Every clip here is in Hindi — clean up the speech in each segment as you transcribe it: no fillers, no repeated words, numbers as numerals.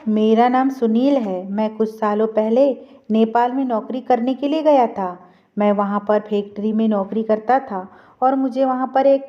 मेरा नाम सुनील है। मैं कुछ सालों पहले नेपाल में नौकरी करने के लिए गया था। मैं वहाँ पर फैक्ट्री में नौकरी करता था और मुझे वहाँ पर एक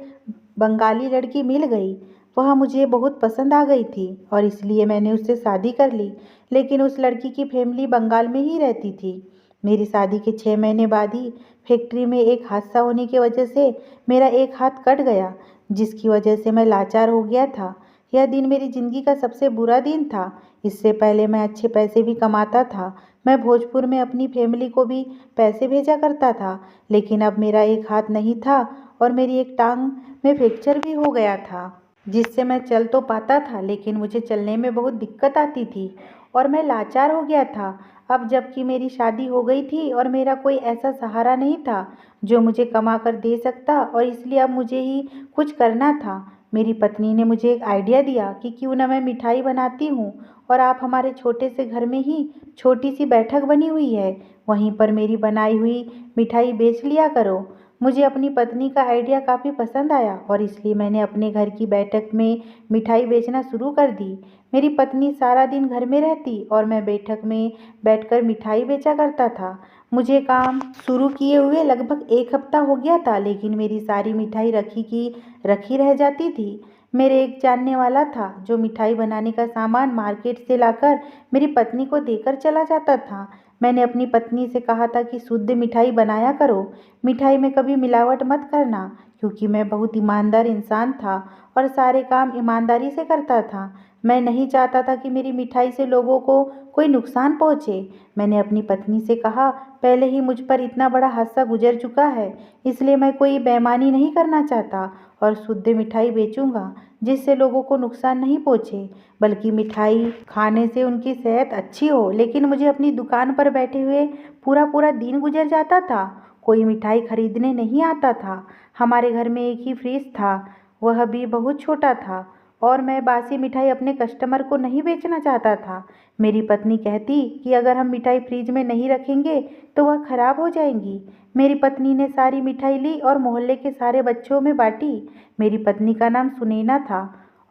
बंगाली लड़की मिल गई। वह मुझे बहुत पसंद आ गई थी और इसलिए मैंने उससे शादी कर ली। लेकिन उस लड़की की फैमिली बंगाल में ही रहती थी। मेरी शादी के 6 महीने बाद ही फैक्ट्री में एक हादसा होने की वजह से मेरा एक हाथ कट गया, जिसकी वजह से मैं लाचार हो गया था। यह दिन मेरी ज़िंदगी का सबसे बुरा दिन था। इससे पहले मैं अच्छे पैसे भी कमाता था। मैं भोजपुर में अपनी फैमिली को भी पैसे भेजा करता था। लेकिन अब मेरा एक हाथ नहीं था और मेरी एक टांग में फ्रैक्चर भी हो गया था, जिससे मैं चल तो पाता था लेकिन मुझे चलने में बहुत दिक्कत आती थी और मैं लाचार हो गया था। अब जबकि मेरी शादी हो गई थी और मेरा कोई ऐसा सहारा नहीं था जो मुझे कमा कर दे सकता, और इसलिए अब मुझे ही कुछ करना था। मेरी पत्नी ने मुझे एक आइडिया दिया कि क्यों ना मैं मिठाई बनाती हूँ और आप हमारे छोटे से घर में ही छोटी सी बैठक बनी हुई है, वहीं पर मेरी बनाई हुई मिठाई बेच लिया करो। मुझे अपनी पत्नी का आइडिया काफ़ी पसंद आया और इसलिए मैंने अपने घर की बैठक में मिठाई बेचना शुरू कर दी। मेरी पत्नी सारा दिन घर में रहती और मैं बैठक में बैठकर मिठाई बेचा करता था। मुझे काम शुरू किए हुए लगभग एक हफ्ता हो गया था, लेकिन मेरी सारी मिठाई रखी की रखी रह जाती थी। मेरे एक जानने वाला था जो मिठाई बनाने का सामान मार्केट से लाकर मेरी पत्नी को देकर चला जाता था। मैंने अपनी पत्नी से कहा था कि शुद्ध मिठाई बनाया करो, मिठाई में कभी मिलावट मत करना, क्योंकि मैं बहुत ईमानदार इंसान था और सारे काम ईमानदारी से करता था। मैं नहीं चाहता था कि मेरी मिठाई से लोगों को कोई नुकसान पहुंचे। मैंने अपनी पत्नी से कहा, पहले ही मुझ पर इतना बड़ा हादसा गुजर चुका है, इसलिए मैं कोई बेईमानी नहीं करना चाहता और शुद्ध मिठाई बेचूंगा जिससे लोगों को नुकसान नहीं पहुंचे, बल्कि मिठाई खाने से उनकी सेहत अच्छी हो। लेकिन मुझे अपनी दुकान पर बैठे हुए पूरा पूरा दिन गुजर जाता था, कोई मिठाई खरीदने नहीं आता था। हमारे घर में एक ही फ्रिज था, वह भी बहुत छोटा था और मैं बासी मिठाई अपने कस्टमर को नहीं बेचना चाहता था। मेरी पत्नी कहती कि अगर हम मिठाई फ्रिज में नहीं रखेंगे तो वह खराब हो जाएंगी। मेरी पत्नी ने सारी मिठाई ली और मोहल्ले के सारे बच्चों में बांटी। मेरी पत्नी का नाम सुनैना था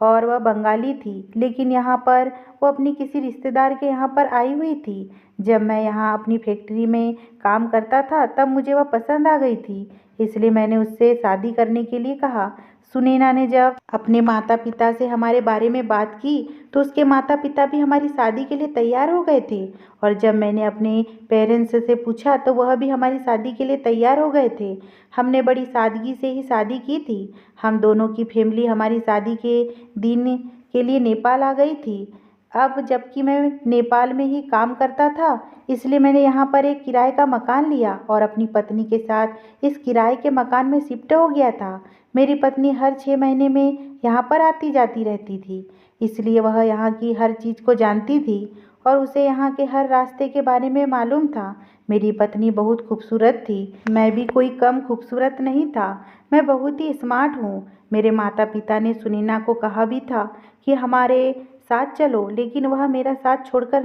और वह बंगाली थी, लेकिन यहाँ पर वो अपनी किसी रिश्तेदार के यहाँ पर आई हुई थी। जब मैं यहाँ अपनी फैक्ट्री में काम करता था तब मुझे वह पसंद आ गई थी, इसलिए मैंने उससे शादी करने के लिए कहा। सुनैना ने जब अपने माता पिता से हमारे बारे में बात की तो उसके माता पिता भी हमारी शादी के लिए तैयार हो गए थे, और जब मैंने अपने पेरेंट्स से पूछा तो वह भी हमारी शादी के लिए तैयार हो गए थे। हमने बड़ी सादगी से ही शादी की थी। हम दोनों की फैमिली हमारी शादी के दिन के लिए नेपाल आ गई थी। अब जबकि मैं नेपाल में ही काम करता था, इसलिए मैंने यहाँ पर एक किराए का मकान लिया और अपनी पत्नी के साथ इस किराए के मकान में शिफ्ट हो गया था। मेरी पत्नी हर 6 महीने में यहाँ पर आती जाती रहती थी, इसलिए वह यहाँ की हर चीज़ को जानती थी और उसे यहाँ के हर रास्ते के बारे में मालूम था। मेरी पत्नी बहुत खूबसूरत थी, मैं भी कोई कम खूबसूरत नहीं था। मैं बहुत ही स्मार्ट हूँ। मेरे माता पिता ने सुनैना को कहा भी था कि हमारे साथ चलो, लेकिन वह मेरा साथ छोड़कर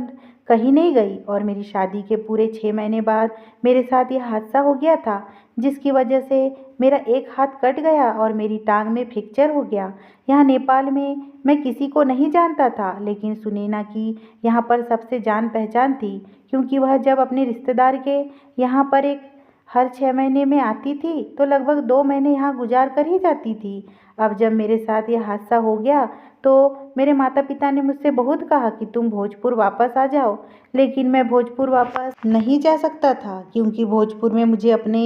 कहीं नहीं गई और मेरी शादी के पूरे 6 महीने बाद मेरे साथ यह हादसा हो गया था, जिसकी वजह से मेरा एक हाथ कट गया और मेरी टांग में फ्रैक्चर हो गया। यहाँ नेपाल में मैं किसी को नहीं जानता था, लेकिन सुनैना की यहाँ पर सबसे जान पहचान थी, क्योंकि वह जब अपने रिश्तेदार के यहाँ पर हर 6 महीने में आती थी तो लगभग 2 महीने यहाँ गुजार कर ही जाती थी। अब जब मेरे साथ यह हादसा हो गया तो मेरे माता पिता ने मुझसे बहुत कहा कि तुम भोजपुर वापस आ जाओ, लेकिन मैं भोजपुर वापस नहीं जा सकता था, क्योंकि भोजपुर में मुझे अपने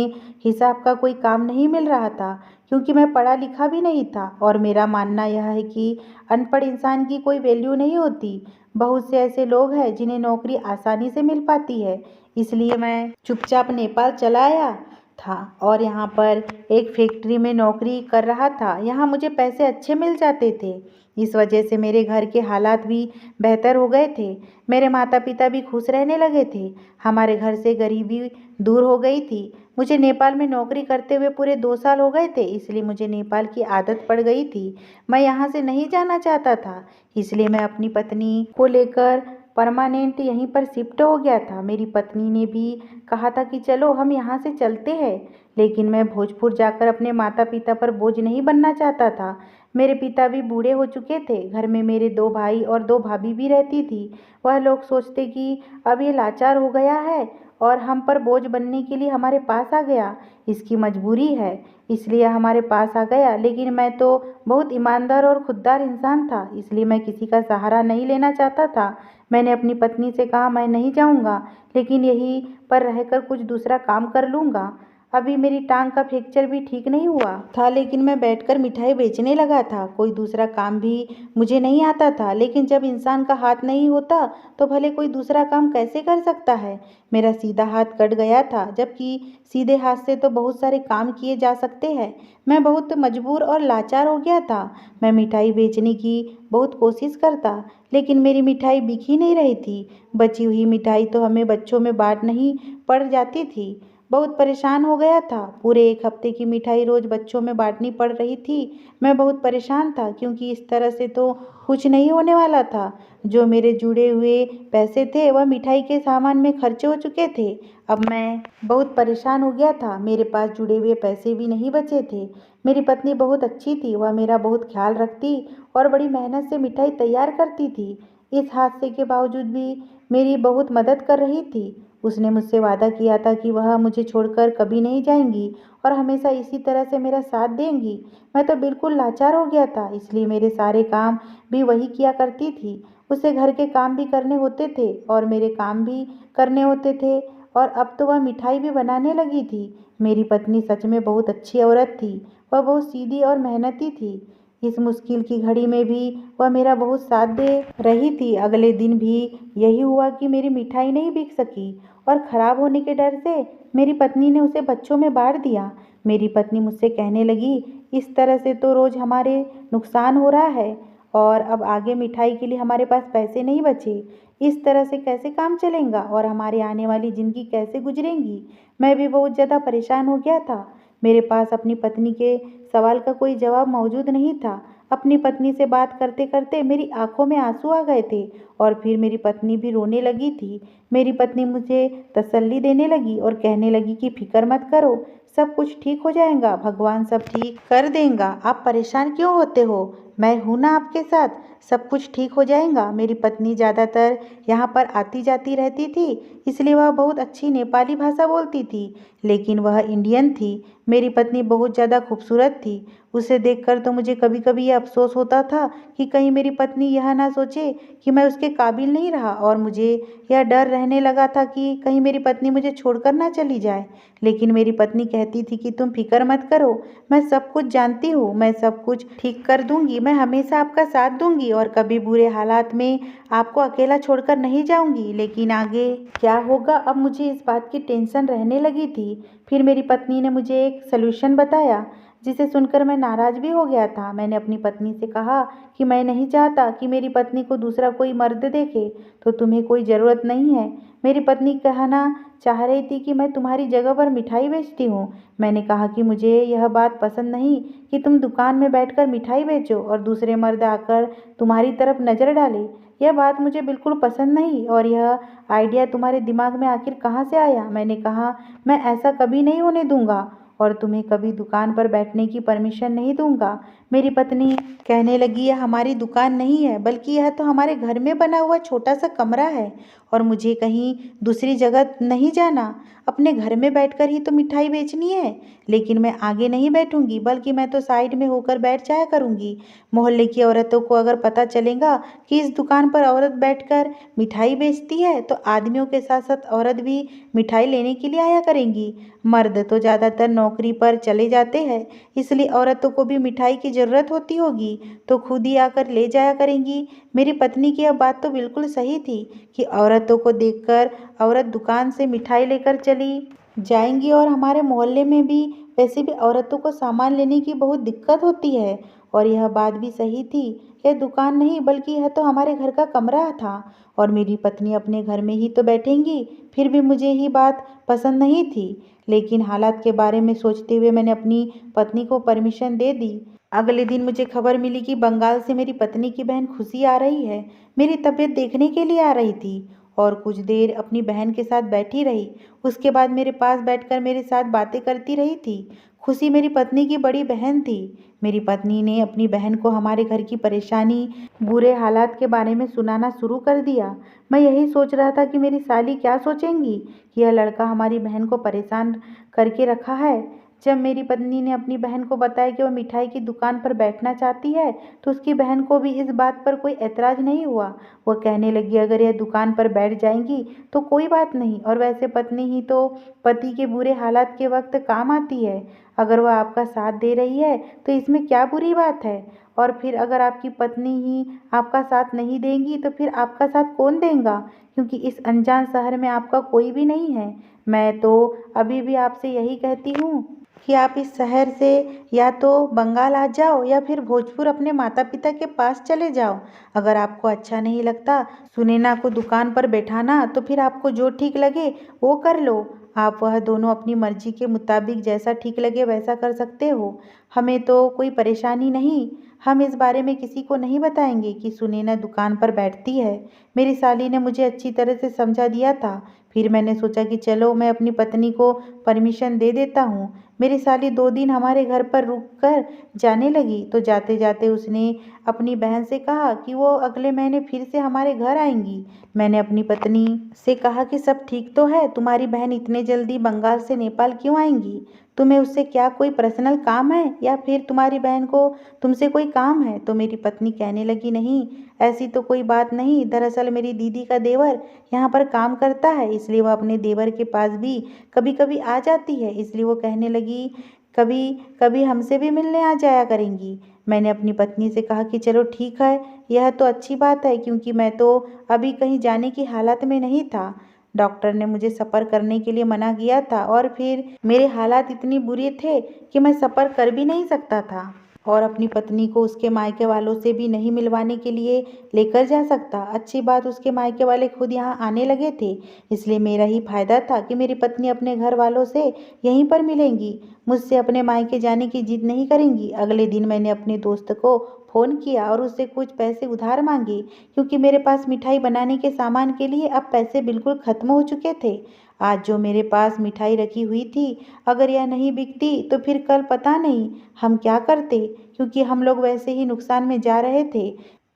हिसाब का कोई काम नहीं मिल रहा था, क्योंकि मैं पढ़ा लिखा भी नहीं था और मेरा मानना यह है कि अनपढ़ इंसान की कोई वैल्यू नहीं होती। बहुत से ऐसे लोग हैं जिन्हें नौकरी आसानी से मिल पाती है, इसलिए मैं चुपचाप नेपाल चला आया था और यहाँ पर एक फैक्ट्री में नौकरी कर रहा था। यहाँ मुझे पैसे अच्छे मिल जाते थे, इस वजह से मेरे घर के हालात भी बेहतर हो गए थे। मेरे माता पिता भी खुश रहने लगे थे। हमारे घर से गरीबी दूर हो गई थी। मुझे नेपाल में नौकरी करते हुए पूरे 2 साल हो गए थे, इसलिए मुझे नेपाल की आदत पड़ गई थी। मैं यहाँ से नहीं जाना चाहता था, इसलिए मैं अपनी पत्नी को लेकर परमानेंट यहीं पर शिफ्ट हो गया था। मेरी पत्नी ने भी कहा था कि चलो हम यहाँ से चलते हैं, लेकिन मैं भोजपुर जाकर अपने माता पिता पर बोझ नहीं बनना चाहता था। मेरे पिता भी बूढ़े हो चुके थे। घर में मेरे 2 भाई और 2 भाभी भी रहती थी। वह लोग सोचते कि अब ये लाचार हो गया है और हम पर बोझ बनने के लिए हमारे पास आ गया। इसकी मजबूरी है, इसलिए हमारे पास आ गया। लेकिन मैं तो बहुत ईमानदार और खुददार इंसान था, इसलिए मैं किसी का सहारा नहीं लेना चाहता था। मैंने अपनी पत्नी से कहा, मैं नहीं जाऊंगा, लेकिन यहीं पर रहकर कुछ दूसरा काम कर लूँगा। अभी मेरी टांग का फ्रैक्चर भी ठीक नहीं हुआ था, लेकिन मैं बैठकर मिठाई बेचने लगा था। कोई दूसरा काम भी मुझे नहीं आता था, लेकिन जब इंसान का हाथ नहीं होता तो भले कोई दूसरा काम कैसे कर सकता है। मेरा सीधा हाथ कट गया था, जबकि सीधे हाथ से तो बहुत सारे काम किए जा सकते हैं। मैं बहुत मजबूर और लाचार हो गया था। मैं मिठाई बेचने की बहुत कोशिश करता, लेकिन मेरी मिठाई बिक ही नहीं रही थी। बची हुई मिठाई तो हमें बच्चों में बांट नहीं पड़ जाती थी। बहुत परेशान हो गया था। पूरे 1 हफ्ते की मिठाई रोज बच्चों में बांटनी पड़ रही थी। मैं बहुत परेशान था, क्योंकि इस तरह से तो कुछ नहीं होने वाला था। जो मेरे जुड़े हुए पैसे थे वह मिठाई के सामान में खर्च हो चुके थे। अब मैं बहुत परेशान हो गया था। मेरे पास जुड़े हुए पैसे भी नहीं बचे थे। मेरी पत्नी बहुत अच्छी थी, वह मेरा बहुत ख्याल रखती और बड़ी मेहनत से मिठाई तैयार करती थी। इस हादसे के बावजूद भी मेरी बहुत मदद कर रही थी। उसने मुझसे वादा किया था कि वह मुझे छोड़कर कभी नहीं जाएंगी और हमेशा इसी तरह से मेरा साथ देंगी। मैं तो बिल्कुल लाचार हो गया था, इसलिए मेरे सारे काम भी वही किया करती थी। उसे घर के काम भी करने होते थे और मेरे काम भी करने होते थे, और अब तो वह मिठाई भी बनाने लगी थी। मेरी पत्नी सच में बहुत अच्छी औरत थी। वह बहुत सीधी और मेहनती थी। इस मुश्किल की घड़ी में भी वह मेरा बहुत साथ दे रही थी। अगले दिन भी यही हुआ कि मेरी मिठाई नहीं बिक सकी और खराब होने के डर से मेरी पत्नी ने उसे बच्चों में बांट दिया। मेरी पत्नी मुझसे कहने लगी, इस तरह से तो रोज हमारे नुकसान हो रहा है और अब आगे मिठाई के लिए हमारे पास पैसे नहीं बचे। इस तरह से कैसे काम चलेगा और हमारी आने वाली ज़िंदगी कैसे गुजरेंगी। मैं भी बहुत ज़्यादा परेशान हो गया था। मेरे पास अपनी पत्नी के सवाल का कोई जवाब मौजूद नहीं था। अपनी पत्नी से बात करते करते मेरी आंखों में आंसू आ गए थे और फिर मेरी पत्नी भी रोने लगी थी। मेरी पत्नी मुझे तसल्ली देने लगी और कहने लगी कि फिक्र मत करो, सब कुछ ठीक हो जाएगा, भगवान सब ठीक कर देगा। आप परेशान क्यों होते हो, मैं हूं ना आपके साथ, सब कुछ ठीक हो जाएगा। मेरी पत्नी ज़्यादातर यहाँ पर आती जाती रहती थी, इसलिए वह बहुत अच्छी नेपाली भाषा बोलती थी, लेकिन वह इंडियन थी। मेरी पत्नी बहुत ज़्यादा खूबसूरत थी। उसे देखकर तो मुझे कभी कभी यह अफसोस होता था कि कहीं मेरी पत्नी यह ना सोचे कि मैं उसके काबिल नहीं रहा, और मुझे यह डर रहने लगा था कि कहीं मेरी पत्नी मुझे छोड़कर ना चली जाए। लेकिन मेरी पत्नी कहती थी कि तुम फिक्र मत करो, मैं सब कुछ जानती हूँ, मैं सब कुछ ठीक कर दूंगी, मैं हमेशा आपका साथ दूंगी और कभी बुरे हालात में आपको अकेला छोड़कर नहीं जाऊंगी। लेकिन आगे क्या होगा, अब मुझे इस बात की टेंशन रहने लगी थी। फिर मेरी पत्नी ने मुझे एक सलूशन बताया, जिसे सुनकर मैं नाराज़ भी हो गया था। मैंने अपनी पत्नी से कहा कि मैं नहीं चाहता कि मेरी पत्नी को दूसरा कोई मर्द देखे, तो तुम्हें कोई ज़रूरत नहीं है। मेरी पत्नी कहना चाह रही थी कि मैं तुम्हारी जगह पर मिठाई बेचती हूँ। मैंने कहा कि मुझे यह बात पसंद नहीं कि तुम दुकान में बैठकर मिठाई बेचो और दूसरे मर्द आकर तुम्हारी तरफ नज़र डाले। यह बात मुझे बिल्कुल पसंद नहीं, और यह आइडिया तुम्हारे दिमाग में आखिर कहाँ से आया। मैंने कहा, मैं ऐसा कभी नहीं होने दूंगा और तुम्हें कभी दुकान पर बैठने की परमिशन नहीं दूंगा। मेरी पत्नी कहने लगी, यह हमारी दुकान नहीं है, बल्कि यह तो हमारे घर में बना हुआ छोटा सा कमरा है और मुझे कहीं दूसरी जगह नहीं जाना। अपने घर में बैठकर ही तो मिठाई बेचनी है। लेकिन मैं आगे नहीं बैठूंगी, बल्कि मैं तो साइड में होकर बैठ जाया करूंगी। मोहल्ले की औरतों को अगर पता चलेगा कि इस दुकान पर औरत बैठकर मिठाई बेचती है, तो आदमियों के साथ साथ औरत भी मिठाई लेने के लिए आया करेंगी। मर्द तो ज़्यादातर नौकरी पर चले जाते हैं, इसलिए औरतों को भी मिठाई की ज़रूरत होती होगी, तो खुद ही आकर ले जाया करेंगी। मेरी पत्नी की यह बात तो बिल्कुल सही थी कि औरतों को देखकर औरत दुकान से मिठाई लेकर चली जाएंगी, और हमारे मोहल्ले में भी वैसे भी औरतों को सामान लेने की बहुत दिक्कत होती है और यह बात भी सही थी। यह दुकान नहीं बल्कि यह तो हमारे घर का कमरा था और मेरी पत्नी अपने घर में ही तो बैठेंगी। फिर भी मुझे ही बात पसंद नहीं थी, लेकिन हालात के बारे में सोचते हुए मैंने अपनी पत्नी को परमिशन दे दी। अगले दिन मुझे खबर मिली कि बंगाल से मेरी पत्नी की बहन खुशी आ रही है। मेरी तबीयत देखने के लिए आ रही थी और कुछ देर अपनी बहन के साथ बैठी रही। उसके बाद मेरे पास बैठकर मेरे साथ बातें करती रही थी। खुशी मेरी पत्नी की बड़ी बहन थी। मेरी पत्नी ने अपनी बहन को हमारे घर की परेशानी, बुरे हालात के बारे में सुनाना शुरू कर दिया। मैं यही सोच रहा था कि मेरी साली क्या सोचेंगी कि यह लड़का हमारी बहन को परेशान करके रखा है। जब मेरी पत्नी ने अपनी बहन को बताया कि वह मिठाई की दुकान पर बैठना चाहती है, तो उसकी बहन को भी इस बात पर कोई ऐतराज़ नहीं हुआ। वह कहने लगी, अगर यह दुकान पर बैठ जाएंगी तो कोई बात नहीं, और वैसे पत्नी ही तो पति के बुरे हालात के वक्त काम आती है। अगर वह आपका साथ दे रही है तो इसमें क्या बुरी बात है। और फिर अगर आपकी पत्नी ही आपका साथ नहीं देंगी तो फिर आपका साथ कौन देगा, क्योंकि इस अनजान शहर में आपका कोई भी नहीं है। मैं तो अभी भी आपसे यही कहती हूँ कि आप इस शहर से या तो बंगाल आ जाओ या फिर भोजपुर अपने माता पिता के पास चले जाओ। अगर आपको अच्छा नहीं लगता सुनैना को दुकान पर बैठाना तो फिर आपको जो ठीक लगे वो कर लो। आप वह दोनों अपनी मर्जी के मुताबिक जैसा ठीक लगे वैसा कर सकते हो। हमें तो कोई परेशानी नहीं। हम इस बारे में किसी को नहीं बताएंगे कि सुनैना दुकान पर बैठती है। मेरी साली ने मुझे अच्छी तरह से समझा दिया था। फिर मैंने सोचा कि चलो मैं अपनी पत्नी को परमिशन दे देता हूँ। मेरी साली 2 दिन हमारे घर पर रुक कर जाने लगी, तो जाते जाते उसने अपनी बहन से कहा कि वो अगले महीने फिर से हमारे घर आएंगी। मैंने अपनी पत्नी से कहा कि सब ठीक तो है, तुम्हारी बहन इतने जल्दी बंगाल से नेपाल क्यों आएंगी? तुम्हें उससे क्या कोई पर्सनल काम है या फिर तुम्हारी बहन को तुमसे कोई काम है? तो मेरी पत्नी कहने लगी, नहीं ऐसी तो कोई बात नहीं। दरअसल मेरी दीदी का देवर यहाँ पर काम करता है, इसलिए वह अपने देवर के पास भी कभी कभी आ जाती है। इसलिए वो कहने लगी कभी कभी हमसे भी मिलने आ जाया करेंगी। मैंने अपनी पत्नी से कहा कि चलो ठीक है, यह तो अच्छी बात है, क्योंकि मैं तो अभी कहीं जाने की हालत में नहीं था। डॉक्टर ने मुझे सफ़र करने के लिए मना किया था और फिर मेरे हालात इतनी बुरे थे कि मैं सफ़र कर भी नहीं सकता था और अपनी पत्नी को उसके मायके वालों से भी नहीं मिलवाने के लिए लेकर जा सकता। अच्छी बात उसके मायके वाले खुद यहाँ आने लगे थे, इसलिए मेरा ही फायदा था कि मेरी पत्नी अपने घर वालों से यहीं पर मिलेंगी, मुझसे अपने मायके जाने की जिद नहीं करेंगी। अगले दिन मैंने अपने दोस्त को फ़ोन किया और उससे कुछ पैसे उधार मांगे, क्योंकि मेरे पास मिठाई बनाने के सामान के लिए अब पैसे बिल्कुल ख़त्म हो चुके थे। आज जो मेरे पास मिठाई रखी हुई थी, अगर यह नहीं बिकती तो फिर कल पता नहीं हम क्या करते, क्योंकि हम लोग वैसे ही नुकसान में जा रहे थे।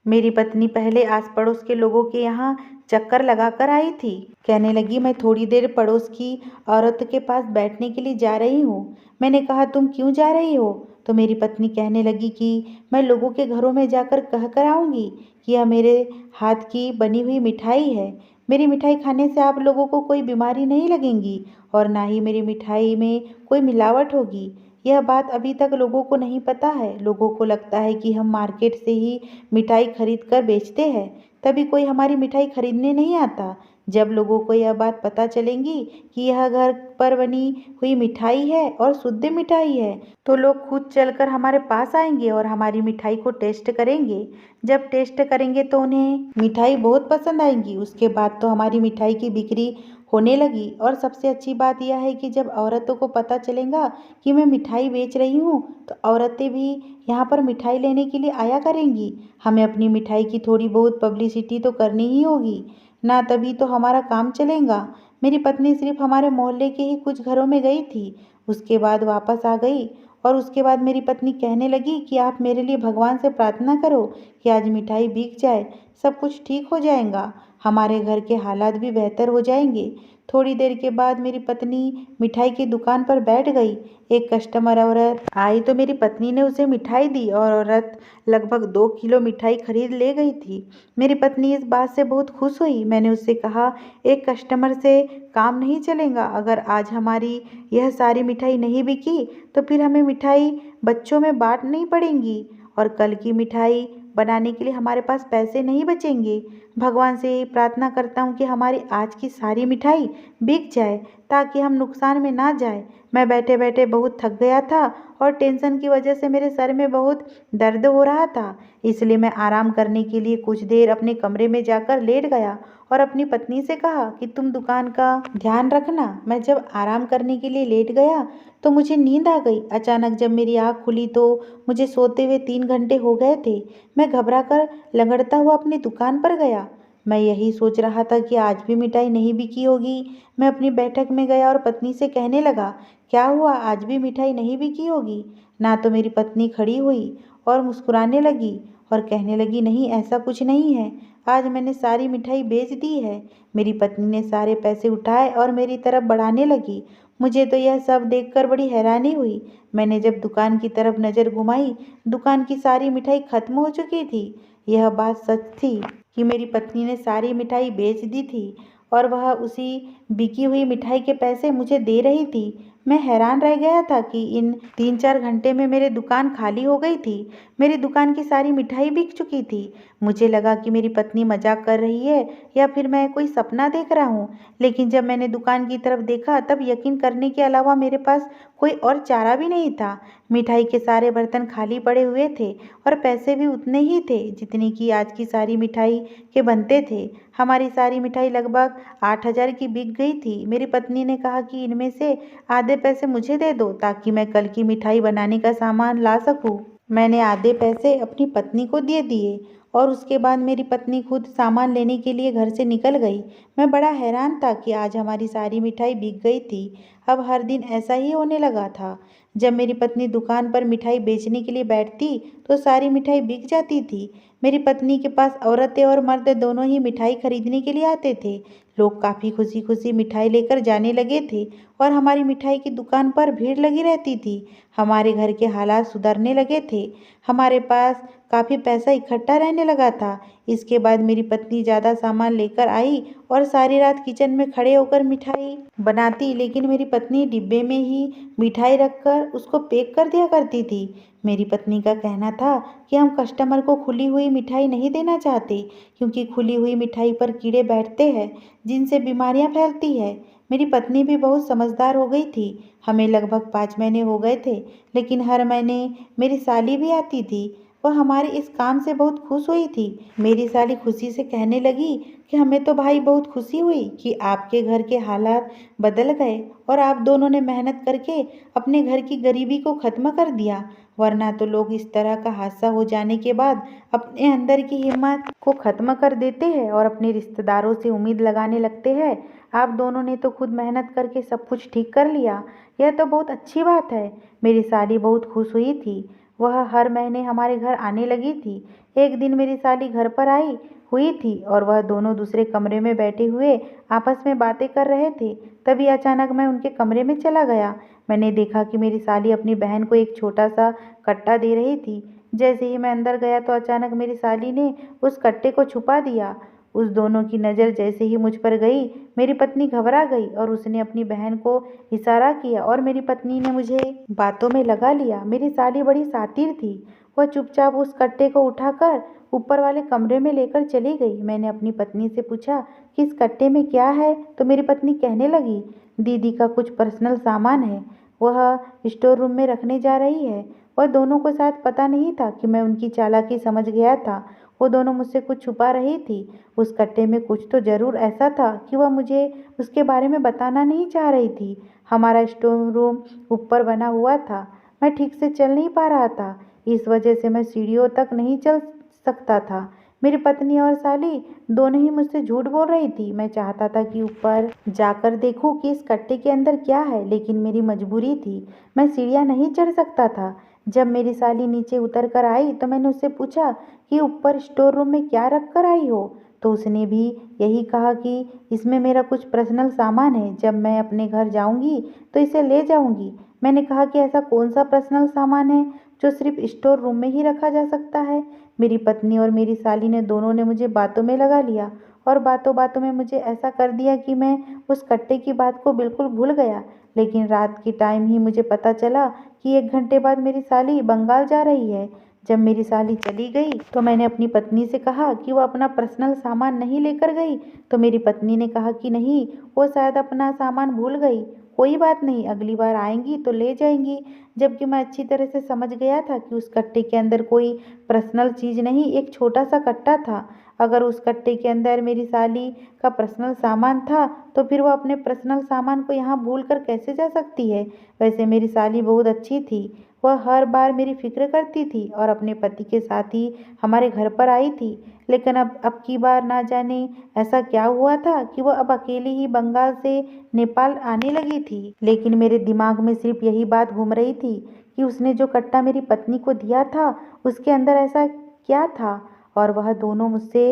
मेरी पत्नी पहले आस पड़ोस के लोगों के यहाँ चक्कर लगाकर आई थी। कहने लगी, मैं थोड़ी देर पड़ोस की औरत के पास बैठने के लिए जा रही हूँ। मैंने कहा, तुम क्यों जा रही हो? तो मेरी पत्नी कहने लगी कि मैं लोगों के घरों में जाकर कह कर आऊँगी कि यह मेरे हाथ की बनी हुई मिठाई है। मेरी मिठाई खाने से आप लोगों को कोई बीमारी नहीं लगेगी और ना ही मेरी मिठाई में कोई मिलावट होगी। यह बात अभी तक लोगों को नहीं पता है। लोगों को लगता है कि हम मार्केट से ही मिठाई खरीद कर बेचते हैं, तभी कोई हमारी मिठाई खरीदने नहीं आता। जब लोगों को यह बात पता चलेगी कि यह घर पर बनी हुई मिठाई है और शुद्ध मिठाई है, तो लोग खुद चलकर हमारे पास आएंगे और हमारी मिठाई को टेस्ट करेंगे। जब टेस्ट करेंगे तो उन्हें मिठाई बहुत पसंद आएगी। उसके बाद तो हमारी मिठाई की बिक्री होने लगी। और सबसे अच्छी बात यह है कि जब औरतों को पता चलेगा कि मैं मिठाई बेच रही हूँ, तो औरतें भी यहाँ पर मिठाई लेने के लिए आया करेंगी। हमें अपनी मिठाई की थोड़ी बहुत पब्लिसिटी तो करनी ही होगी ना, तभी तो हमारा काम चलेगा। मेरी पत्नी सिर्फ हमारे मोहल्ले के ही कुछ घरों में गई थी, उसके बाद वापस आ गई। और उसके बाद मेरी पत्नी कहने लगी कि आप मेरे लिए भगवान से प्रार्थना करो कि आज मिठाई बिक जाए, सब कुछ ठीक हो जाएगा, हमारे घर के हालात भी बेहतर हो जाएंगे। थोड़ी देर के बाद मेरी पत्नी मिठाई की दुकान पर बैठ गई। एक कस्टमर औरत आई तो मेरी पत्नी ने उसे मिठाई दी और औरत लगभग 2 किलो मिठाई खरीद ले गई थी। मेरी पत्नी इस बात से बहुत खुश हुई। मैंने उससे कहा, एक कस्टमर से काम नहीं चलेगा। अगर आज हमारी यह सारी मिठाई नहीं बिकी तो फिर हमें मिठाई बच्चों में बांटनी पड़ेगी और कल की मिठाई बनाने के लिए हमारे पास पैसे नहीं बचेंगे। भगवान से यही प्रार्थना करता हूँ कि हमारी आज की सारी मिठाई बिक जाए ताकि हम नुकसान में ना जाए। मैं बैठे बैठे बहुत थक गया था और टेंशन की वजह से मेरे सर में बहुत दर्द हो रहा था। इसलिए मैं आराम करने के लिए कुछ देर अपने कमरे में जाकर लेट गया और अपनी पत्नी से कहा कि तुम दुकान का ध्यान रखना। मैं जब आराम करने के लिए लेट गया तो मुझे नींद आ गई। अचानक जब मेरी आँख खुली तो मुझे सोते हुए 3 घंटे हो गए थे। मैं घबरा कर लगड़ता हुआ अपनी दुकान पर गया। मैं यही सोच रहा था कि आज भी मिठाई नहीं बिकी होगी। मैं अपनी बैठक में गया और पत्नी से कहने लगा, क्या हुआ, आज भी मिठाई नहीं बिकी होगी? ना तो मेरी पत्नी खड़ी हुई और मुस्कुराने लगी और कहने लगी, नहीं ऐसा कुछ नहीं है, आज मैंने सारी मिठाई बेच दी है। मेरी पत्नी ने सारे पैसे उठाए और मेरी तरफ बढ़ाने लगी। मुझे तो यह सब देखकर बड़ी हैरानी हुई। मैंने जब दुकान की तरफ नज़र घुमाई, दुकान की सारी मिठाई खत्म हो चुकी थी। यह बात सच थी कि मेरी पत्नी ने सारी मिठाई बेच दी थी और वह उसी बिकी हुई मिठाई के पैसे मुझे दे रही थी। मैं हैरान रह गया था कि इन 3-4 घंटे में मेरी दुकान खाली हो गई थी। मेरी दुकान की सारी मिठाई बिक चुकी थी। मुझे लगा कि मेरी पत्नी मजाक कर रही है या फिर मैं कोई सपना देख रहा हूँ। लेकिन जब मैंने दुकान की तरफ देखा तब यकीन करने के अलावा मेरे पास कोई और चारा भी नहीं था। मिठाई के सारे बर्तन खाली पड़े हुए थे और पैसे भी उतने ही थे जितने की आज की सारी मिठाई के बनते थे। हमारी सारी मिठाई लगभग 8,000 की बिक गई थी। मेरी पत्नी ने कहा कि इनमें से आधे पैसे मुझे दे दो ताकि मैं कल की मिठाई बनाने का सामान ला सकूं। मैंने आधे पैसे अपनी पत्नी को दे दिए और उसके बाद मेरी पत्नी खुद सामान लेने के लिए घर से निकल गई। मैं बड़ा हैरान था कि आज हमारी सारी मिठाई बिक गई थी। अब हर दिन ऐसा ही होने लगा था। जब मेरी पत्नी दुकान पर मिठाई बेचने के लिए बैठती तो सारी मिठाई बिक जाती थी। मेरी पत्नी के पास औरतें और मर्द दोनों ही मिठाई खरीदने के लिए आते थे। लोग काफ़ी खुशी खुशी मिठाई लेकर जाने लगे थे और हमारी मिठाई की दुकान पर भीड़ लगी रहती थी। हमारे घर के हालात सुधरने लगे थे। हमारे पास काफ़ी पैसा इकट्ठा रहने लगा था। इसके बाद मेरी पत्नी ज़्यादा सामान लेकर आई और सारी रात किचन में खड़े होकर मिठाई बनाती, लेकिन मेरी पत्नी डिब्बे में ही मिठाई रखकर उसको पैक कर दिया करती थी। मेरी पत्नी का कहना था कि हम कस्टमर को खुली हुई मिठाई नहीं देना चाहते क्योंकि खुली हुई मिठाई पर कीड़े बैठते हैं जिनसे बीमारियां फैलती है। मेरी पत्नी भी बहुत समझदार हो गई थी। हमें लगभग 5 महीने हो गए थे, लेकिन हर महीने मेरी साली भी आती थी। वह हमारे इस काम से बहुत खुश हुई थी। मेरी साली खुशी से कहने लगी कि हमें तो भाई बहुत खुशी हुई कि आपके घर के हालात बदल गए और आप दोनों ने मेहनत करके अपने घर की गरीबी को ख़त्म कर दिया। वरना तो लोग इस तरह का हादसा हो जाने के बाद अपने अंदर की हिम्मत को ख़त्म कर देते हैं और अपने रिश्तेदारों से उम्मीद लगाने लगते हैं। आप दोनों ने तो खुद मेहनत करके सब कुछ ठीक कर लिया। यह तो बहुत अच्छी बात है। मेरी साली बहुत खुश हुई थी। वह हर महीने हमारे घर आने लगी थी। एक दिन मेरी साली घर पर आई हुई थी और वह दोनों दूसरे कमरे में बैठे हुए आपस में बातें कर रहे थे। तभी अचानक मैं उनके कमरे में चला गया। मैंने देखा कि मेरी साली अपनी बहन को एक छोटा सा कट्टा दे रही थी। जैसे ही मैं अंदर गया तो अचानक मेरी साली ने उस कट्टे को छुपा दिया। उस दोनों की नज़र जैसे ही मुझ पर गई, मेरी पत्नी घबरा गई और उसने अपनी बहन को इशारा किया और मेरी पत्नी ने मुझे बातों में लगा लिया। मेरी साली बड़ी शातिर थी। वह चुपचाप उस कट्टे को उठाकर ऊपर वाले कमरे में लेकर चली गई। मैंने अपनी पत्नी से पूछा कि इस कट्टे में क्या है, तो मेरी पत्नी कहने लगी, दीदी का कुछ पर्सनल सामान है, वह स्टोर रूम में रखने जा रही है। वह दोनों को शायद पता नहीं था कि मैं उनकी चालाकी समझ गया था। वो दोनों मुझसे कुछ छुपा रही थी। उस कट्टे में कुछ तो ज़रूर ऐसा था कि वह मुझे उसके बारे में बताना नहीं चाह रही थी। हमारा स्टोर रूम ऊपर बना हुआ था। मैं ठीक से चल नहीं पा रहा था। इस वजह से मैं सीढ़ियों तक नहीं चल सकता था। मेरी पत्नी और साली दोनों ही मुझसे झूठ बोल रही थी। मैं चाहता था कि ऊपर जाकर देखूं कि इस कट्टे के अंदर क्या है, लेकिन मेरी मजबूरी थी। मैं सीढ़ियाँ नहीं चढ़ सकता था। जब मेरी साली नीचे उतर कर आई तो मैंने उससे पूछा कि ऊपर स्टोर रूम में क्या रख कर आई हो, तो उसने भी यही कहा कि इसमें मेरा कुछ पर्सनल सामान है, जब मैं अपने घर जाऊंगी तो इसे ले जाऊंगी। मैंने कहा कि ऐसा कौन सा पर्सनल सामान है जो सिर्फ स्टोर रूम में ही रखा जा सकता है। मेरी पत्नी और मेरी साली ने दोनों ने मुझे बातों में लगा लिया और बातों बातों में मुझे ऐसा कर दिया कि मैं उस कट्टे की बात को बिल्कुल भूल गया। लेकिन रात की टाइम ही मुझे पता चला कि 1 घंटे बाद मेरी साली बंगाल जा रही है। जब मेरी साली चली गई तो मैंने अपनी पत्नी से कहा कि वो अपना पर्सनल सामान नहीं लेकर गई, तो मेरी पत्नी ने कहा कि नहीं, वो शायद अपना सामान भूल गई, कोई बात नहीं, अगली बार आएंगी तो ले जाएंगी। जबकि मैं अच्छी तरह से समझ गया था कि उस कट्टे के अंदर कोई पर्सनल चीज़ नहीं, एक छोटा सा कट्टा था। अगर उस कट्टे के अंदर मेरी साली का पर्सनल सामान था तो फिर वो अपने पर्सनल सामान को यहाँ भूल कर कैसे जा सकती है। वैसे मेरी साली बहुत अच्छी थी, वह हर बार मेरी फिक्र करती थी और अपने पति के साथ ही हमारे घर पर आई थी। लेकिन अब की बार ना जाने ऐसा क्या हुआ था कि वह अब अकेली ही बंगाल से नेपाल आने लगी थी। लेकिन मेरे दिमाग में सिर्फ यही बात घूम रही थी कि उसने जो कट्टा मेरी पत्नी को दिया था उसके अंदर ऐसा क्या था और वह दोनों मुझसे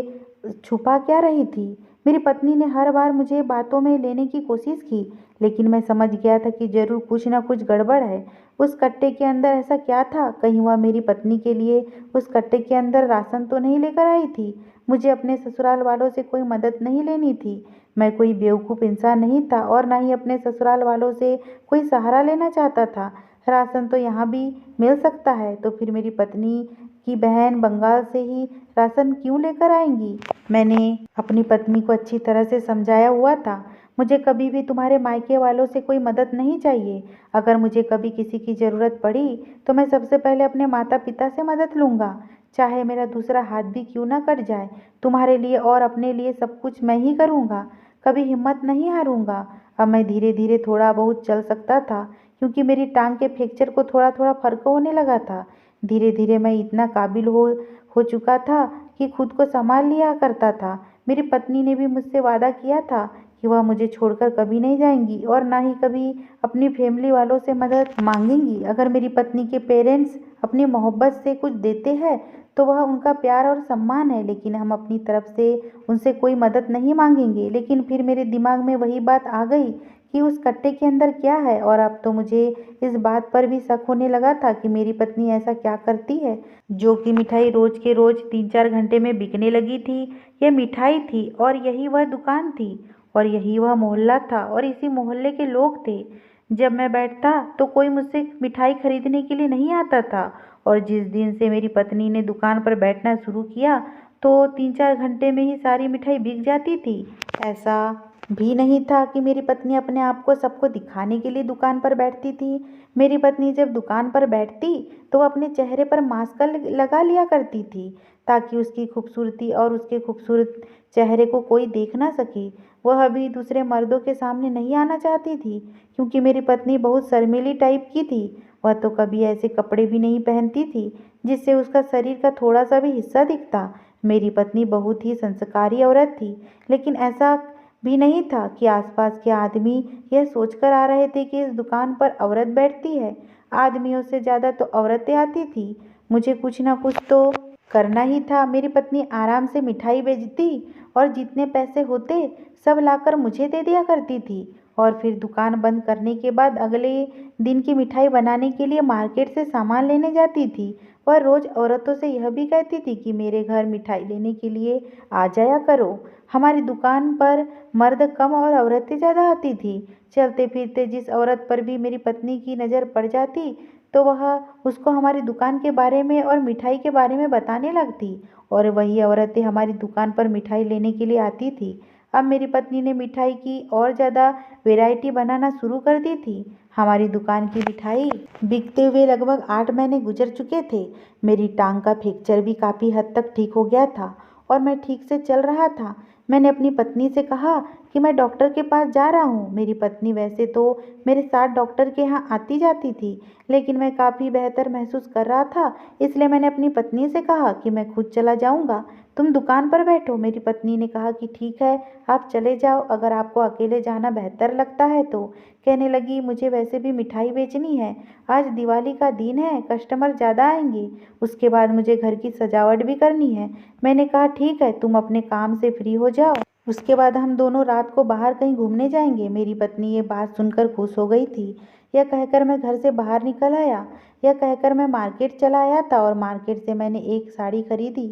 छुपा क्या रही थी। मेरी पत्नी ने हर बार मुझे बातों में लेने की कोशिश की, लेकिन मैं समझ गया था कि जरूर कुछ ना कुछ गड़बड़ है। उस कट्टे के अंदर ऐसा क्या था, कहीं वह मेरी पत्नी के लिए उस कट्टे के अंदर राशन तो नहीं लेकर आई थी। मुझे अपने ससुराल वालों से कोई मदद नहीं लेनी थी। मैं कोई बेवकूफ़ इंसान नहीं था और ना ही अपने ससुराल वालों से कोई सहारा लेना चाहता था। राशन तो यहाँ भी मिल सकता है, तो फिर मेरी पत्नी की बहन बंगाल से ही राशन क्यों लेकर आएंगी। मैंने अपनी पत्नी को अच्छी तरह से समझाया हुआ था, मुझे कभी भी तुम्हारे मायके वालों से कोई मदद नहीं चाहिए। अगर मुझे कभी किसी की ज़रूरत पड़ी तो मैं सबसे पहले अपने माता पिता से मदद लूँगा, चाहे मेरा दूसरा हाथ भी क्यों ना कट जाए। तुम्हारे लिए और अपने लिए सब कुछ मैं ही करूँगा, कभी हिम्मत नहीं हारूंगा। अब मैं धीरे धीरे थोड़ा बहुत चल सकता था, क्योंकि मेरी टांग के फ्रैक्चर को थोड़ा थोड़ा फर्क होने लगा था। धीरे धीरे मैं इतना काबिल हो चुका था कि खुद को संभाल लिया करता था। मेरी पत्नी ने भी मुझसे वादा किया था कि वह मुझे छोड़कर कभी नहीं जाएंगी और ना ही कभी अपनी फैमिली वालों से मदद मांगेंगी। अगर मेरी पत्नी के पेरेंट्स अपनी मोहब्बत से कुछ देते हैं तो वह उनका प्यार और सम्मान है, लेकिन हम अपनी तरफ से उनसे कोई मदद नहीं मांगेंगे। लेकिन फिर मेरे दिमाग में वही बात आ गई कि उस कट्टे के अंदर क्या है, और अब तो मुझे इस बात पर भी शक होने लगा था कि मेरी पत्नी ऐसा क्या करती है जो कि मिठाई रोज के रोज 3-4 घंटे में बिकने लगी थी। यह मिठाई थी और यही वह दुकान थी और यही वह मोहल्ला था और इसी मोहल्ले के लोग थे। जब मैं बैठता तो कोई मुझसे मिठाई खरीदने के लिए नहीं आता था, और जिस दिन से मेरी पत्नी ने दुकान पर बैठना शुरू किया तो 3-4 घंटे में ही सारी मिठाई बिक जाती थी। ऐसा भी नहीं था कि मेरी पत्नी अपने आप को सबको दिखाने के लिए दुकान पर बैठती थी। मेरी पत्नी जब दुकान पर बैठती तो वह अपने चेहरे पर मास्क लगा लिया करती थी, ताकि उसकी खूबसूरती और उसके खूबसूरत चेहरे को कोई देख ना सके। वह अभी दूसरे मर्दों के सामने नहीं आना चाहती थी, क्योंकि मेरी पत्नी बहुत शर्मीली टाइप की थी। वह तो कभी ऐसे कपड़े भी नहीं पहनती थी जिससे उसका शरीर का थोड़ा सा भी हिस्सा दिखता। मेरी पत्नी बहुत ही संस्कारी औरत थी, लेकिन ऐसा भी नहीं था कि आसपास के आदमी यह सोचकर आ रहे थे कि इस दुकान पर औरत बैठती है। आदमियों से ज़्यादा तो औरतें आती थी। मुझे कुछ ना कुछ तो करना ही था। मेरी पत्नी आराम से मिठाई बेचती और जितने पैसे होते सब लाकर मुझे दे दिया करती थी, और फिर दुकान बंद करने के बाद अगले दिन की मिठाई बनाने के लिए मार्केट से सामान लेने जाती थी। वह रोज़ औरतों से यह भी कहती थी कि मेरे घर मिठाई लेने के लिए आ जाया करो। हमारी दुकान पर मर्द कम और औरतें ज़्यादा आती थी। चलते फिरते जिस औरत पर भी मेरी पत्नी की नज़र पड़ जाती तो वह उसको हमारी दुकान के बारे में और मिठाई के बारे में बताने लगती, और वही औरतें हमारी दुकान पर मिठाई लेने के लिए आती थी। अब मेरी पत्नी ने मिठाई की और ज़्यादा वैरायटी बनाना शुरू कर दी थी। हमारी दुकान की मिठाई बिकते हुए लगभग 8 महीने गुजर चुके थे। मेरी टांग का फ्रैक्चर भी काफ़ी हद तक ठीक हो गया था और मैं ठीक से चल रहा था। मैंने अपनी पत्नी से कहा कि मैं डॉक्टर के पास जा रहा हूँ। मेरी पत्नी वैसे तो मेरे साथ डॉक्टर के यहाँ आती जाती थी, लेकिन मैं काफ़ी बेहतर महसूस कर रहा था, इसलिए मैंने अपनी पत्नी से कहा कि मैं खुद चला जाऊँगा, तुम दुकान पर बैठो। मेरी पत्नी ने कहा कि ठीक है, आप चले जाओ, अगर आपको अकेले जाना बेहतर लगता है तो। कहने लगी, मुझे वैसे भी मिठाई बेचनी है, आज दिवाली का दिन है, कस्टमर ज़्यादा आएंगे, उसके बाद मुझे घर की सजावट भी करनी है। मैंने कहा ठीक है, तुम अपने काम से फ्री हो जाओ, उसके बाद हम दोनों रात को बाहर कहीं घूमने जाएंगे। मेरी पत्नी ये बात सुनकर खुश हो गई थी। यह कहकर मैं घर से बाहर निकल आया। यह कहकर मैं मार्केट चला आया था और मार्केट से मैंने एक साड़ी खरीदी।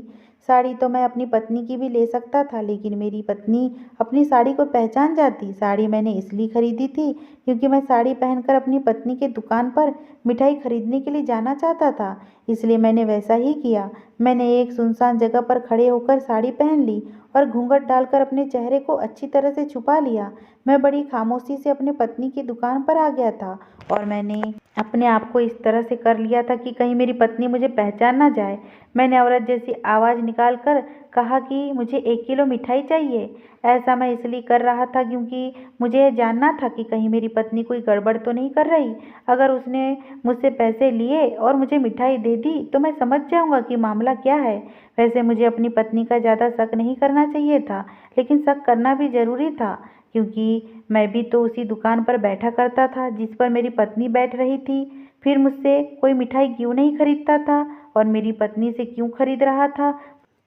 साड़ी तो मैं अपनी पत्नी की भी ले सकता था, लेकिन मेरी पत्नी अपनी साड़ी को पहचान जाती। साड़ी मैंने इसलिए खरीदी थी क्योंकि मैं साड़ी पहनकर अपनी पत्नी के दुकान पर मिठाई खरीदने के लिए जाना चाहता था, इसलिए मैंने वैसा ही किया। मैंने एक सुनसान जगह पर खड़े होकर साड़ी पहन ली और घूंघट डालकर अपने चेहरे को अच्छी तरह से छुपा लिया। मैं बड़ी खामोशी से अपनी पत्नी की दुकान पर आ गया था और मैंने अपने आप को इस तरह से कर लिया था कि कहीं मेरी पत्नी मुझे पहचान ना जाए। मैंने औरत जैसी आवाज़ निकाल कर कहा कि मुझे 1 किलो मिठाई चाहिए। ऐसा मैं इसलिए कर रहा था क्योंकि मुझे यह जानना था कि कहीं मेरी पत्नी कोई गड़बड़ तो नहीं कर रही। अगर उसने मुझसे पैसे लिए और मुझे मिठाई दे दी तो मैं समझ जाऊंगा कि मामला क्या है। वैसे मुझे अपनी पत्नी का ज़्यादा शक नहीं करना चाहिए था, लेकिन शक करना भी ज़रूरी था क्योंकि मैं भी तो उसी दुकान पर बैठा करता था जिस पर मेरी पत्नी बैठ रही थी। फिर मुझसे कोई मिठाई क्यों नहीं खरीदता था और मेरी पत्नी से क्यों खरीद रहा था?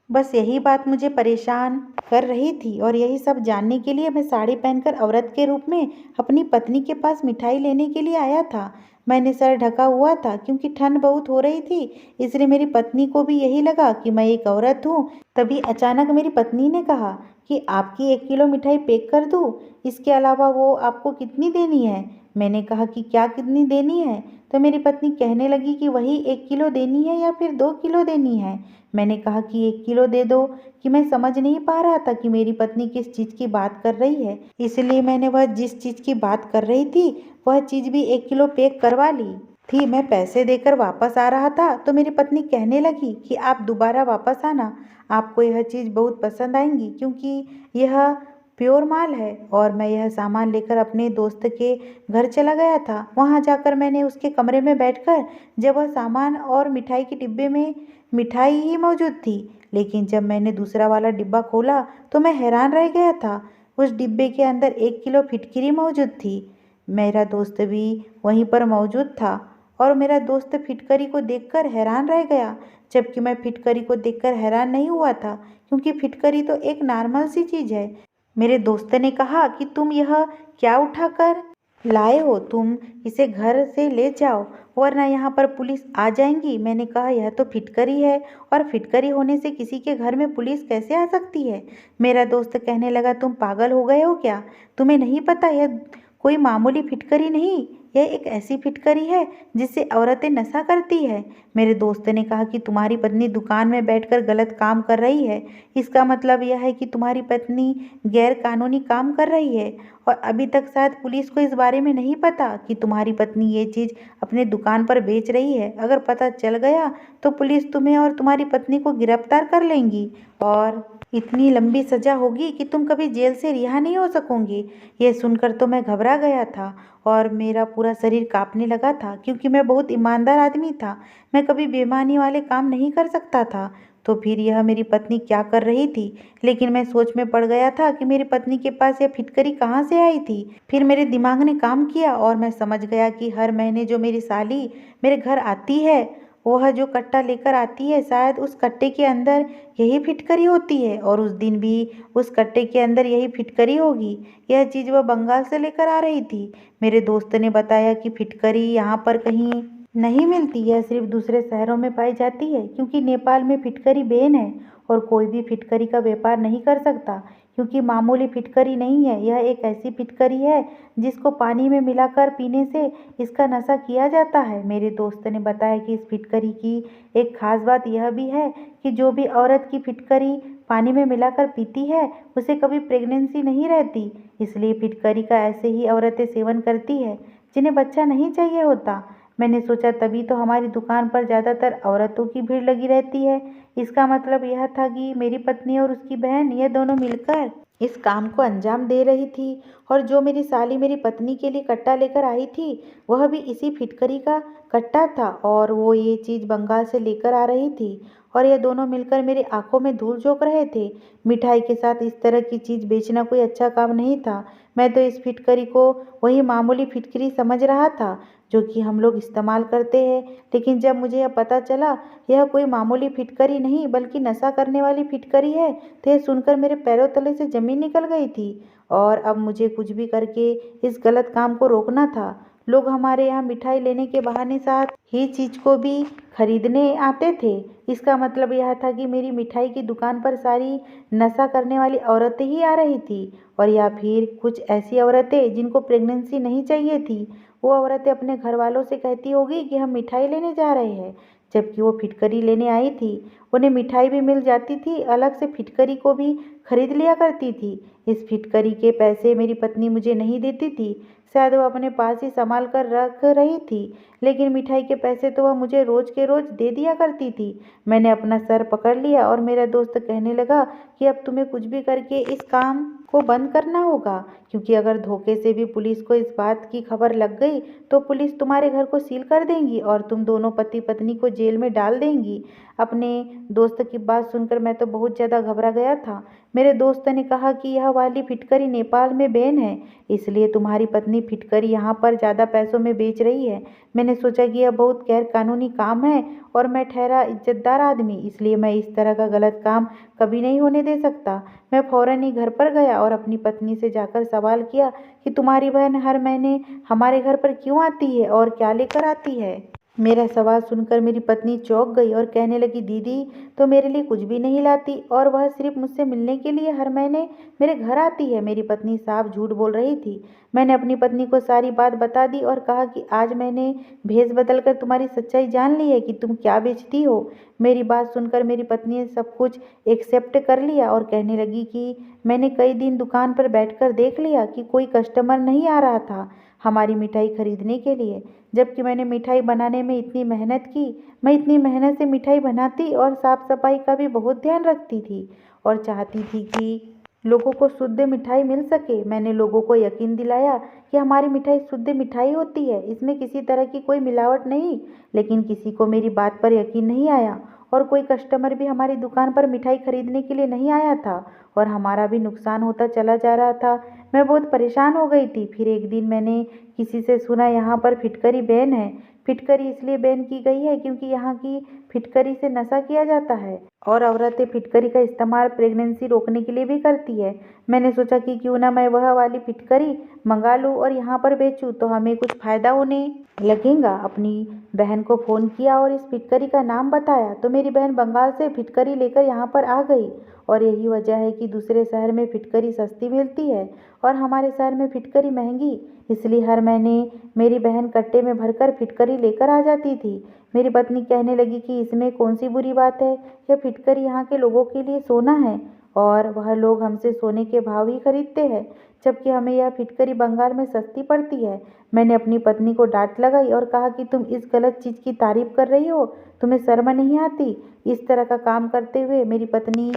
बस यही बात मुझे परेशान कर रही थी और यही सब जानने के लिए मैं साड़ी पहनकर औरत के रूप में अपनी पत्नी के पास मिठाई लेने के लिए आया था। मैंने सर ढका हुआ था क्योंकि ठंड बहुत हो रही थी, इसलिए मेरी पत्नी को भी यही लगा कि मैं एक औरत हूँ। तभी अचानक मेरी पत्नी ने कहा कि आपकी 1 किलो मिठाई पैक कर दूँ, इसके अलावा वो आपको कितनी देनी है? मैंने कहा कि क्या कितनी देनी है? तो मेरी पत्नी कहने लगी कि वही 1 किलो देनी है या फिर 2 किलो देनी है। मैंने कहा कि 1 किलो दे दो, कि मैं समझ नहीं पा रहा था कि मेरी पत्नी किस चीज़ की बात कर रही है, इसलिए मैंने वह जिस चीज़ की बात कर रही थी वह चीज़ भी 1 किलो पैक करवा ली थी। मैं पैसे देकर वापस आ रहा था तो मेरी पत्नी कहने लगी कि आप दोबारा वापस आना, आपको यह चीज़ बहुत पसंद आएंगी क्योंकि यह प्योर माल है। और मैं यह सामान लेकर अपने दोस्त के घर चला गया था। वहाँ जाकर मैंने उसके कमरे में बैठकर जब वह सामान और मिठाई के डिब्बे में मिठाई ही मौजूद थी, लेकिन जब मैंने दूसरा वाला डिब्बा खोला तो मैं हैरान रह गया था। उस डिब्बे के अंदर 1 किलो फिटकिरी मौजूद थी। मेरा दोस्त भी वहीं पर मौजूद था और मेरा दोस्त फिटकरी को देखकर हैरान रह गया, जबकि मैं फिटकरी को देखकर हैरान नहीं हुआ था क्योंकि फिटकरी तो एक नॉर्मल सी चीज़ है। मेरे दोस्त ने कहा कि तुम यह क्या उठाकर लाए हो, तुम इसे घर से ले जाओ वरना यहाँ पर पुलिस आ जाएंगी। मैंने कहा यह तो फिटकरी है और फिटकरी होने से किसी के घर में पुलिस कैसे आ सकती है? मेरा दोस्त कहने लगा तुम पागल हो गए हो क्या? तुम्हें नहीं पता यह कोई मामूली फिटकरी नहीं, यह एक ऐसी फिटकरी है जिससे औरतें नशा करती है। मेरे दोस्त ने कहा कि तुम्हारी पत्नी दुकान में बैठकर गलत काम कर रही है, इसका मतलब यह है कि तुम्हारी पत्नी गैर कानूनी काम कर रही है और अभी तक शायद पुलिस को इस बारे में नहीं पता कि तुम्हारी पत्नी ये चीज़ अपने दुकान पर बेच रही है। अगर पता चल गया तो पुलिस तुम्हें और तुम्हारी पत्नी को गिरफ्तार कर लेंगी और इतनी लंबी सजा होगी कि तुम कभी जेल से रिहा नहीं हो सकोगे। यह सुनकर तो मैं घबरा गया था और मेरा पूरा शरीर कांपने लगा था क्योंकि मैं बहुत ईमानदार आदमी था, मैं कभी बेईमानी वाले काम नहीं कर सकता था। तो फिर यह मेरी पत्नी क्या कर रही थी? लेकिन मैं सोच में पड़ गया था कि मेरी पत्नी के पास यह फिटकरी कहाँ से आई थी। फिर मेरे दिमाग ने काम किया और मैं समझ गया कि हर महीने जो मेरी साली मेरे घर आती है वह जो कट्टा लेकर आती है शायद उस कट्टे के अंदर यही फिटकरी होती है और उस दिन भी उस कट्टे के अंदर यही फिटकरी होगी। यह चीज़ वह बंगाल से लेकर आ रही थी। मेरे दोस्त ने बताया कि फिटकरी यहाँ पर कहीं नहीं मिलती, यह सिर्फ दूसरे शहरों में पाई जाती है क्योंकि नेपाल में फिटकरी बैन है और कोई भी फिटकरी का व्यापार नहीं कर सकता क्योंकि मामूली फिटकरी नहीं है, यह एक ऐसी फिटकरी है जिसको पानी में मिलाकर पीने से इसका नशा किया जाता है। मेरे दोस्त ने बताया कि इस फिटकरी की एक खास बात यह भी है कि जो भी औरत की फिटकरी पानी में मिलाकर पीती है उसे कभी प्रेगनेंसी नहीं रहती, इसलिए फिटकरी का ऐसे ही औरतें सेवन करती है जिन्हें बच्चा नहीं चाहिए होता। मैंने सोचा तभी तो हमारी दुकान पर ज़्यादातर औरतों की भीड़ लगी रहती है। इसका मतलब यह था कि मेरी पत्नी और उसकी बहन ये दोनों मिलकर इस काम को अंजाम दे रही थी और जो मेरी साली मेरी पत्नी के लिए कट्टा लेकर आई थी वह भी इसी फिटकरी का कट्टा था और वो ये चीज़ बंगाल से लेकर आ रही थी और ये दोनों मिलकर मेरी आंखों में धूल झोंक रहे थे। मिठाई के साथ इस तरह की चीज़ बेचना कोई अच्छा काम नहीं था। मैं तो इस फिटकरी को वही मामूली फिटकरी समझ रहा था जो कि हम लोग इस्तेमाल करते हैं, लेकिन जब मुझे यह पता चला यह कोई मामूली फिटकरी नहीं बल्कि नशा करने वाली फिटकरी है तो यह सुनकर मेरे पैरों तले से ज़मीन निकल गई थी और अब मुझे कुछ भी करके इस गलत काम को रोकना था। लोग हमारे यहाँ मिठाई लेने के बहाने साथ ही चीज़ को भी खरीदने आते थे। इसका मतलब यह था कि मेरी मिठाई की दुकान पर सारी नशा करने वाली औरतें ही आ रही थी, और या फिर कुछ ऐसी औरतें जिनको प्रेगनेंसी नहीं चाहिए थी। वो औरतें अपने घर वालों से कहती होगी कि हम मिठाई लेने जा रहे हैं, जबकि वो फिटकरी लेने आई थी। उन्हें मिठाई भी मिल जाती थी, अलग से फिटकरी को भी खरीद लिया करती थी। इस फिटकरी के पैसे मेरी पत्नी मुझे नहीं देती थी, शायद वो अपने पास ही संभाल कर रख रही थी, लेकिन मिठाई के पैसे तो वह मुझे रोज के रोज दे दिया करती थी। मैंने अपना सर पकड़ लिया और मेरा दोस्त कहने लगा कि अब तुम्हें कुछ भी करके इस काम को बंद करना होगा, क्योंकि अगर धोखे से भी पुलिस को इस बात की खबर लग गई तो पुलिस तुम्हारे घर को सील कर देंगी और तुम दोनों पति पत्नी को जेल में डाल देंगी। अपने दोस्त की बात सुनकर मैं तो बहुत ज़्यादा घबरा गया था। मेरे दोस्त ने कहा कि यह वाली फिटकरी नेपाल में बैन है, इसलिए तुम्हारी पत्नी फिटकरी यहाँ पर ज़्यादा पैसों में बेच रही है। मैंने सोचा कि यह बहुत गैर कानूनी काम है और मैं ठहरा इज्जतदार आदमी, इसलिए मैं इस तरह का गलत काम कभी नहीं होने दे सकता। मैं फौरन ही घर पर गया और अपनी पत्नी से जाकर सवाल किया कि तुम्हारी बहन हर महीने हमारे घर पर क्यों आती है और क्या लेकर आती है। मेरा सवाल सुनकर मेरी पत्नी चौंक गई और कहने लगी, दीदी तो मेरे लिए कुछ भी नहीं लाती और वह सिर्फ मुझसे मिलने के लिए हर महीने मेरे घर आती है। मेरी पत्नी साफ झूठ बोल रही थी। मैंने अपनी पत्नी को सारी बात बता दी और कहा कि आज मैंने भेस बदल कर तुम्हारी सच्चाई जान ली है कि तुम क्या बेचती हो। मेरी बात सुनकर मेरी पत्नी ने सब कुछ एक्सेप्ट कर लिया और कहने लगी कि मैंने कई दिन दुकान पर बैठकर देख लिया कि कोई कस्टमर नहीं आ रहा था हमारी मिठाई खरीदने के लिए, जबकि मैंने मिठाई बनाने में इतनी मेहनत की। मैं इतनी मेहनत से मिठाई बनाती और साफ सफाई का भी बहुत ध्यान रखती थी और चाहती थी कि लोगों को शुद्ध मिठाई मिल सके। मैंने लोगों को यकीन दिलाया कि हमारी मिठाई शुद्ध मिठाई होती है, इसमें किसी तरह की कोई मिलावट नहीं, लेकिन किसी को मेरी बात पर यकीन नहीं आया और कोई कस्टमर भी हमारी दुकान पर मिठाई खरीदने के लिए नहीं आया था और हमारा भी नुकसान होता चला जा रहा था। मैं बहुत परेशान हो गई थी। फिर एक दिन मैंने किसी से सुना यहाँ पर फिटकरी बैन है। फिटकरी इसलिए बैन की गई है क्योंकि यहाँ की फिटकरी से नशा किया जाता है और औरतें फिटकरी का इस्तेमाल प्रेगनेंसी रोकने के लिए भी करती है। मैंने सोचा कि क्यों ना मैं वह वाली फिटकरी मंगा लूँ और यहाँ पर बेचूँ तो हमें कुछ फ़ायदा होने लगेगा। अपनी बहन को फ़ोन किया और इस फिटकरी का नाम बताया तो मेरी बहन बंगाल से फिटकरी लेकर यहाँ पर आ गई और यही वजह है कि दूसरे शहर में फिटकरी सस्ती मिलती है और हमारे शहर में फिटकरी महंगी। इसलिए हर महीने मेरी बहन कट्टे में भरकर फिटकरी लेकर आ जाती थी। मेरी पत्नी कहने लगी कि इसमें कौन सी बुरी बात है, यह फिटकरी यहाँ के लोगों के लिए सोना है और वह लोग हमसे सोने के भाव ही खरीदते हैं, जबकि हमें यह फिटकरी बंगाल में सस्ती पड़ती है। मैंने अपनी पत्नी को डांट लगाई और कहा कि तुम इस गलत चीज़ की तारीफ कर रही हो, तुम्हें शर्म नहीं आती इस तरह का काम करते हुए। मेरी पत्नी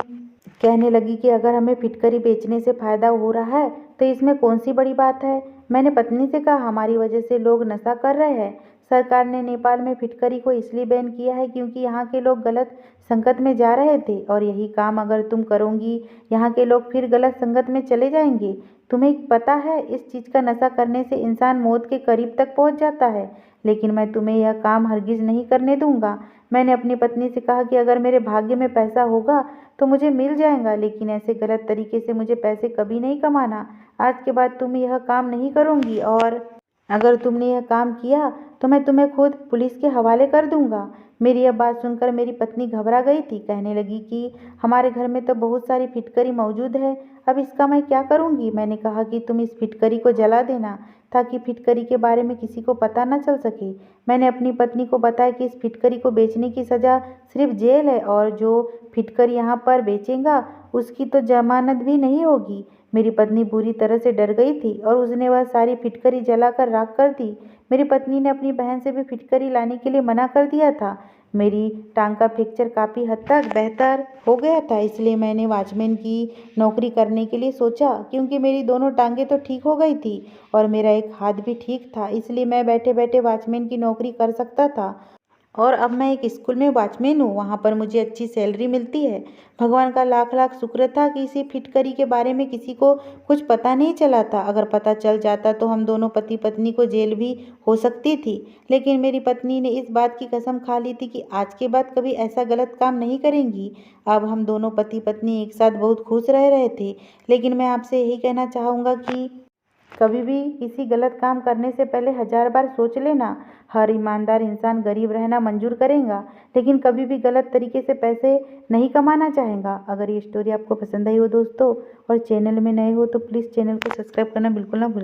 कहने लगी कि अगर हमें फिटकरी बेचने से फ़ायदा हो रहा है तो इसमें कौन सी बड़ी बात है। मैंने पत्नी से कहा, हमारी वजह से लोग नशा कर रहे हैं। सरकार ने नेपाल में फिटकरी को इसलिए बैन किया है क्योंकि यहाँ के लोग गलत संगत में जा रहे थे और यही काम अगर तुम करोगी यहाँ के लोग फिर गलत संगत में चले जाएंगे। तुम्हें पता है इस चीज़ का नशा करने से इंसान मौत के करीब तक पहुँच जाता है, लेकिन मैं तुम्हें यह काम हरगिज़ नहीं करने दूंगा। मैंने अपनी पत्नी से कहा कि अगर मेरे भाग्य में पैसा होगा तो मुझे मिल जाएगा, लेकिन ऐसे गलत तरीके से मुझे पैसे कभी नहीं कमाना। आज के बाद तुम यह काम नहीं करूँगी और अगर तुमने यह काम किया तो मैं तुम्हें खुद पुलिस के हवाले कर दूंगा। मेरी यह बात सुनकर मेरी पत्नी घबरा गई थी। कहने लगी कि हमारे घर में तो बहुत सारी फिटकरी मौजूद है, अब इसका मैं क्या करूँगी। मैंने कहा कि तुम इस फिटकरी को जला देना ताकि फिटकरी के बारे में किसी को पता न चल सके। मैंने अपनी पत्नी को बताया कि इस फिटकरी को बेचने की सज़ा सिर्फ जेल है और जो फिटकरी यहाँ पर बेचेगा उसकी तो जमानत भी नहीं होगी। मेरी पत्नी बुरी तरह से डर गई थी और उसने वह सारी फिटकरी जलाकर राख कर दी। मेरी पत्नी ने अपनी बहन से भी फिटकरी लाने के लिए मना कर दिया था। मेरी टांग का फ्रैक्चर काफ़ी हद तक बेहतर हो गया था, इसलिए मैंने वॉचमैन की नौकरी करने के लिए सोचा। क्योंकि मेरी दोनों टांगें तो ठीक हो गई थी और मेरा एक हाथ भी ठीक था, इसलिए मैं बैठे बैठे वॉचमैन की नौकरी कर सकता था और अब मैं एक स्कूल में वॉचमैन हूँ, वहाँ पर मुझे अच्छी सैलरी मिलती है। भगवान का लाख लाख शुक्र था कि इसी फिटकरी के बारे में किसी को कुछ पता नहीं चला था। अगर पता चल जाता तो हम दोनों पति पत्नी को जेल भी हो सकती थी, लेकिन मेरी पत्नी ने इस बात की कसम खा ली थी कि आज के बाद कभी ऐसा गलत काम नहीं करेंगी। अब हम दोनों पति पत्नी एक साथ बहुत खुश रह रहे थे, लेकिन मैं आपसे यही कहना चाहूँगा कि कभी भी किसी गलत काम करने से पहले 1000 बार सोच लेना। हर ईमानदार इंसान गरीब रहना मंजूर करेगा, लेकिन कभी भी गलत तरीके से पैसे नहीं कमाना चाहेगा। अगर ये स्टोरी आपको पसंद आई हो दोस्तों और चैनल में नए हो तो प्लीज़ चैनल को सब्सक्राइब करना बिल्कुल ना भूलें।